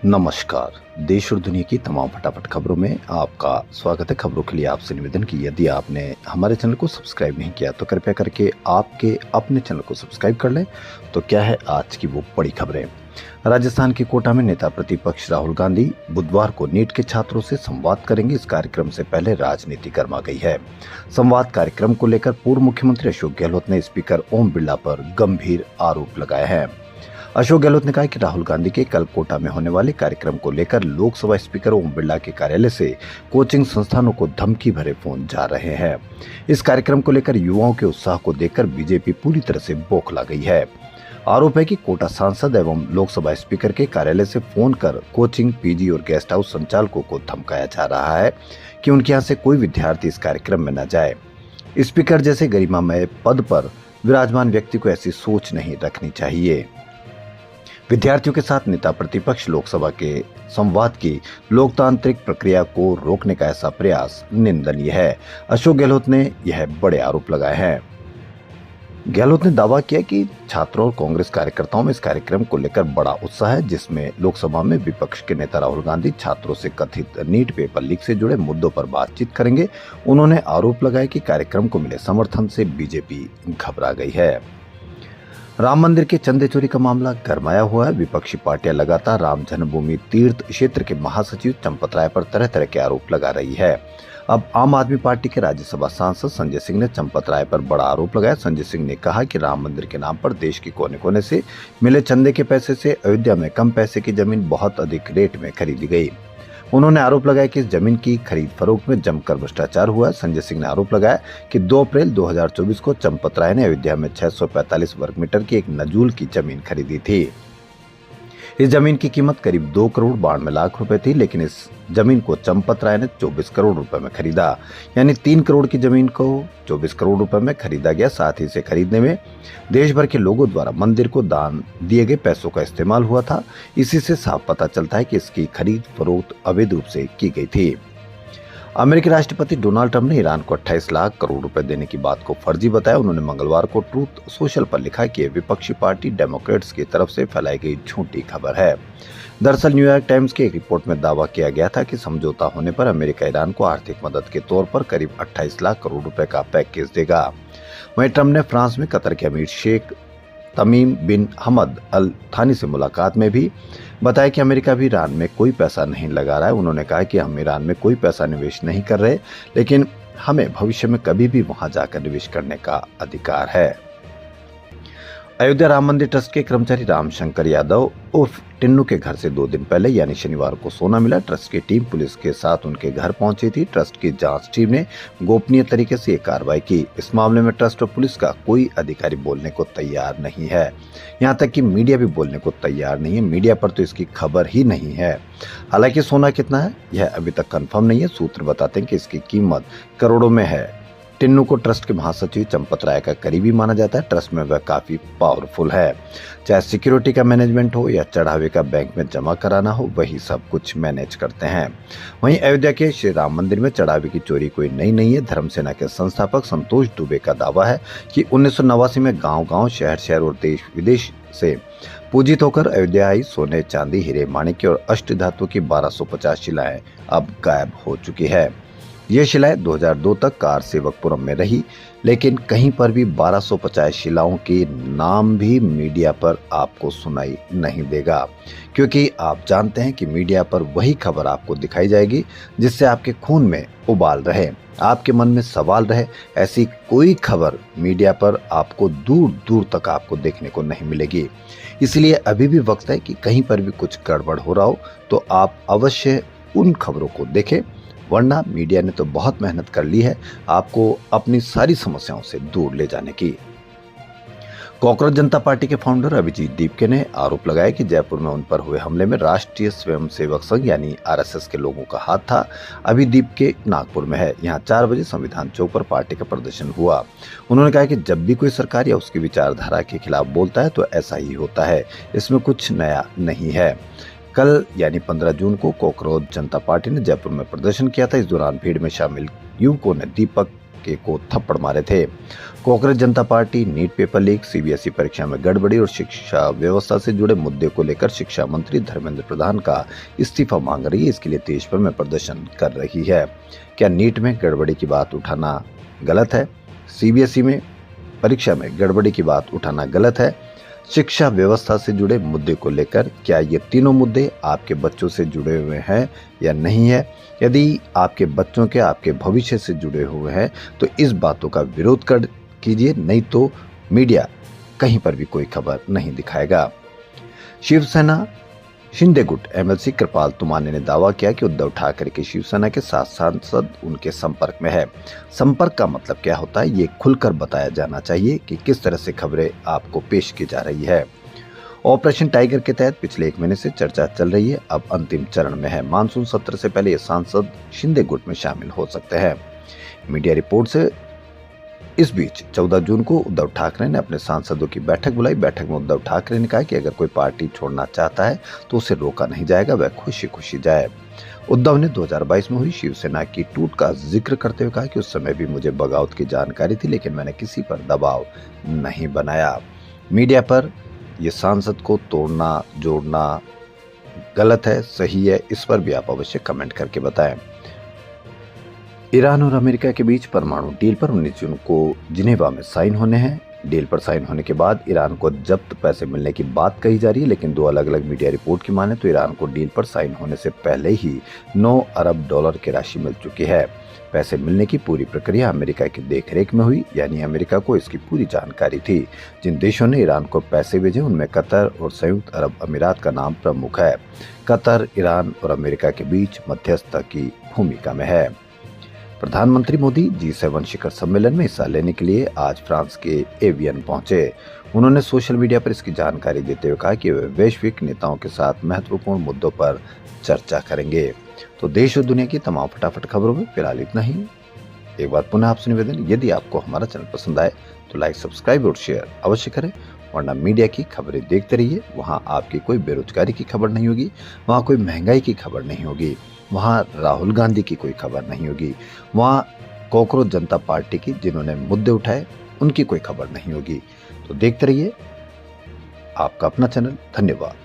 नमस्कार। देश और दुनिया की तमाम फटाफट खबरों में आपका स्वागत है। खबरों के लिए आपसे निवेदन कि यदि आपने हमारे चैनल को सब्सक्राइब नहीं किया तो कृपया करके आपके अपने चैनल को सब्सक्राइब कर लें। तो क्या है आज की वो बड़ी खबरें। राजस्थान के कोटा में नेता प्रतिपक्ष राहुल गांधी बुधवार को नीट के छात्रों से संवाद करेंगे। इस कार्यक्रम से पहले राजनीति गर्मा गई है। संवाद कार्यक्रम को लेकर पूर्व मुख्यमंत्री अशोक गहलोत ने स्पीकर ओम बिरला पर गंभीर आरोप लगाए हैं। अशोक गहलोत ने कहा कि राहुल गांधी के कल कोटा में होने वाले कार्यक्रम को लेकर लोकसभा स्पीकर ओम बिरला के कार्यालय से कोचिंग संस्थानों को धमकी भरे फोन जा रहे हैं। इस कार्यक्रम को लेकर युवाओं के उत्साह को देखकर बीजेपी पूरी तरह से बौखला गई है। आरोप है कि कोटा सांसद एवं लोकसभा स्पीकर के कार्यालय से फोन कर कोचिंग, पीजी और गेस्ट हाउस संचालकों को धमकाया जा रहा है कि उनके यहाँ से कोई विद्यार्थी इस कार्यक्रम में न जाए। स्पीकर जैसे गरिमामय पद पर विराजमान व्यक्ति को ऐसी सोच नहीं रखनी चाहिए। विद्यार्थियों के साथ नेता प्रतिपक्ष लोकसभा के संवाद की लोकतांत्रिक प्रक्रिया को रोकने का ऐसा प्रयास निंदनीय है। अशोक गहलोत ने यह बड़े आरोप लगाए हैं। गहलोत ने दावा किया कि छात्रों और कांग्रेस कार्यकर्ताओं में इस कार्यक्रम को लेकर बड़ा उत्साह है, जिसमें लोकसभा में विपक्ष के नेता राहुल गांधी छात्रों से कथित नीट पेपर लीक से जुड़े मुद्दों पर बातचीत करेंगे। उन्होंने आरोप लगाया कि कार्यक्रम को मिले समर्थन से बीजेपी घबरा गई है। राम मंदिर के चंदे चोरी का मामला गरमाया हुआ है। विपक्षी पार्टियां लगातार राम जन्मभूमि तीर्थ क्षेत्र के महासचिव चंपत राय पर तरह तरह के आरोप लगा रही है। अब आम आदमी पार्टी के राज्यसभा सांसद संजय सिंह ने चंपत राय पर बड़ा आरोप लगाया। संजय सिंह ने कहा कि राम मंदिर के नाम पर देश के कोने कोने से मिले चंदे के पैसे से अयोध्या में कम पैसे की जमीन बहुत अधिक रेट में खरीदी गई। उन्होंने आरोप लगाया कि इस जमीन की खरीद फरोख्त में जमकर भ्रष्टाचार हुआ है। संजय सिंह ने आरोप लगाया कि 2 अप्रैल 2024 को चंपत राय ने अयोध्या में 645 वर्ग मीटर की एक नजूल की जमीन खरीदी थी। इस जमीन की कीमत करीब 2 करोड़ 92 लाख रुपए थी, लेकिन इस जमीन को चंपत राय ने 24 करोड़ रुपए में खरीदा। यानी 3 करोड़ की जमीन को 24 करोड़ रुपए में खरीदा गया। साथ ही इसे खरीदने में देश भर के लोगों द्वारा मंदिर को दान दिए गए पैसों का इस्तेमाल हुआ था। इसी से साफ पता चलता है कि इसकी खरीद फरोख्त अवैध रूप से की गई थी। अमेरिकी राष्ट्रपति डोनाल्ड ट्रंप ने ईरान को 28 लाख करोड़ रुपए देने की बात को फर्जी बताया। उन्होंने मंगलवार को ट्रूथ सोशल पर लिखा कि यह विपक्षी पार्टी डेमोक्रेट्स की तरफ से फैलाई गई झूठी खबर है। दरअसल न्यूयॉर्क टाइम्स की एक रिपोर्ट में दावा किया गया था कि समझौता होने पर अमेरिका ईरान को आर्थिक मदद के तौर पर करीब 28 लाख करोड़ रुपए का पैकेज देगा। वहीं ट्रंप ने फ्रांस में कतर के अमीर शेख तमीम बिन हमद अल थानी से मुलाकात में भी बताया कि अमेरिका भी ईरान में कोई पैसा नहीं लगा रहा है। उन्होंने कहा कि हम ईरान में कोई पैसा निवेश नहीं कर रहे, लेकिन हमें भविष्य में कभी भी वहां जाकर निवेश करने का अधिकार है। अयोध्या राम मंदिर ट्रस्ट के कर्मचारी रामशंकर यादव उर्फ टिन्नू के घर से 2 दिन पहले यानी शनिवार को सोना मिला। ट्रस्ट की टीम पुलिस के साथ उनके घर पहुंची थी। ट्रस्ट की जांच टीम ने गोपनीय तरीके से ये कार्रवाई की। इस मामले में ट्रस्ट और पुलिस का कोई अधिकारी बोलने को तैयार नहीं है। यहाँ तक कि मीडिया भी बोलने को तैयार नहीं है। मीडिया पर तो इसकी खबर ही नहीं है। हालांकि सोना कितना है यह अभी तक कंफर्म नहीं है। सूत्र बताते हैं कि इसकी कीमत करोड़ों में है। टिन्नू को ट्रस्ट के महासचिव चंपत राय का करीबी माना जाता है। ट्रस्ट में वह काफी पावरफुल है। चाहे सिक्योरिटी का मैनेजमेंट हो या चढ़ावे का बैंक में जमा कराना हो, वही सब कुछ मैनेज करते हैं। वहीं अयोध्या के श्री राम मंदिर में चढ़ावे की चोरी कोई नई नहीं है। धर्मसेना के संस्थापक संतोष दुबे का दावा है कि 1989 में गांव-गांव, शहर-शहर और देश विदेश से पूजित होकर अयोध्या आई सोने, चांदी, हीरे, माणिक्य और अष्ट धातु की 1250 शिलाएं अब गायब हो चुकी है। ये शिलाएं 2002 तक कार सेवकपुरम में रही, लेकिन कहीं पर भी 1250 शिलाओं के नाम भी मीडिया पर आपको सुनाई नहीं देगा, क्योंकि आप जानते हैं कि मीडिया पर वही खबर आपको दिखाई जाएगी जिससे आपके खून में उबाल रहे, आपके मन में सवाल रहे। ऐसी कोई खबर मीडिया पर आपको दूर दूर तक आपको देखने को नहीं मिलेगी। इसलिए अभी भी वक्त है कि कहीं पर भी कुछ गड़बड़ हो रहा हो तो आप अवश्य उन खबरों को देखें, वरना मीडिया ने तो बहुत मेहनत कर ली है आपको अपनी सारी समस्याओं से दूर ले जाने की। कॉकरोच जनता पार्टी के फाउंडर अभिजीत दीपके ने आरोप लगाया कि जयपुर में उन पर हुए हमले में राष्ट्रीय स्वयंसेवक संघ यानी आरएसएस के लोगों का हाथ था। अभी दीपके नागपुर में है। यहाँ 4 बजे संविधान चौक पर पार्टी का प्रदर्शन हुआ। उन्होंने कहा कि जब भी कोई सरकार या उसकी विचारधारा के खिलाफ बोलता है तो ऐसा ही होता है, इसमें कुछ नया नहीं है। कल यानी 15 जून को कॉकरोच जनता पार्टी ने जयपुर में प्रदर्शन किया था। इस दौरान भीड़ में शामिल युवकों ने दीपक के को थप्पड़ मारे थे। Congress Janata party NEET paper leak, CBSE परीक्षा में गड़बड़ी और शिक्षा व्यवस्था से जुड़े मुद्दे को लेकर शिक्षा मंत्री धर्मेंद्र प्रधान का इस्तीफा मांग रही है। इसके लिए देश भर में प्रदर्शन कर रही है। क्या नीट में गड़बड़ी की बात उठाना गलत है? सीबीएसई में परीक्षा में गड़बड़ी की बात उठाना गलत है? शिक्षा व्यवस्था से जुड़े मुद्दे को लेकर क्या ये तीनों मुद्दे आपके बच्चों से जुड़े हुए हैं या नहीं है? यदि आपके बच्चों के आपके भविष्य से जुड़े हुए हैं तो इस बातों का विरोध कर कीजिए, नहीं तो मीडिया कहीं पर भी कोई खबर नहीं दिखाएगा। शिवसेना शिंदे गुट एमएलसी कृपाल तुमाने ने दावा किया कि उद्धव ठाकरे की शिवसेना के 7 सांसद उनके संपर्क में है। संपर्क का मतलब क्या होता है, ये खुलकर बताया जाना चाहिए कि किस तरह से खबरें आपको पेश की जा रही है। ऑपरेशन टाइगर के तहत पिछले 1 महीने से चर्चा चल रही है, अब अंतिम चरण में है। मानसून सत्र से पहले ये सांसद शिंदे गुट में शामिल हो सकते हैं। मीडिया रिपोर्ट से इस बीच 14 जून को उद्धव ठाकरे ने अपने सांसदों की बैठक बुलाई। बैठक में उद्धव ठाकरे ने कहा कि अगर कोई पार्टी छोड़ना चाहता है तो उसे रोका नहीं जाएगा, वह खुशी खुशी जाए। उद्धव ने 2022 में हुई शिवसेना की टूट का जिक्र करते हुए कहा कि उस समय भी मुझे बगावत की जानकारी थी, लेकिन मैंने किसी पर दबाव नहीं बनाया। मीडिया पर यह सांसद को तोड़ना जोड़ना गलत है, सही है, इस पर भी आप अवश्य कमेंट करके बताएं। ईरान और अमेरिका के बीच परमाणु डील पर 19 जून को जिनेवा में साइन होने हैं। डील पर साइन होने के बाद ईरान को जब्त पैसे मिलने की बात कही जा रही है, लेकिन 2 अलग अलग मीडिया रिपोर्ट की माने तो ईरान को डील पर साइन होने से पहले ही 9 अरब डॉलर की राशि मिल चुकी है। पैसे मिलने की पूरी प्रक्रिया अमेरिका की देखरेख में हुई, यानी अमेरिका को इसकी पूरी जानकारी थी। जिन देशों ने ईरान को पैसे भेजे उनमें कतर और संयुक्त अरब अमीरात का नाम प्रमुख है। कतर ईरान और अमेरिका के बीच मध्यस्थता की भूमिका में है। प्रधानमंत्री मोदी G7 शिखर सम्मेलन में हिस्सा लेने के लिए आज फ्रांस के एवियन पहुंचे। उन्होंने सोशल मीडिया पर इसकी जानकारी देते हुए कहा कि वे वैश्विक नेताओं के साथ महत्वपूर्ण मुद्दों पर चर्चा करेंगे। तो देश और दुनिया की तमाम फटाफट खबरों में फिलहाल इतना ही। एक बार पुनः आपसे निवेदन, यदि आपको हमारा चैनल पसंद आए तो लाइक, सब्सक्राइब और शेयर अवश्य करें, वरना मीडिया की खबरें देखते रहिए। वहाँ आपकी कोई बेरोजगारी की खबर नहीं होगी, वहाँ कोई महंगाई की खबर नहीं होगी, वहाँ राहुल गांधी की कोई खबर नहीं होगी, वहाँ कांग्रेस जनता पार्टी की जिन्होंने मुद्दे उठाए उनकी कोई खबर नहीं होगी। तो देखते रहिए आपका अपना चैनल। धन्यवाद।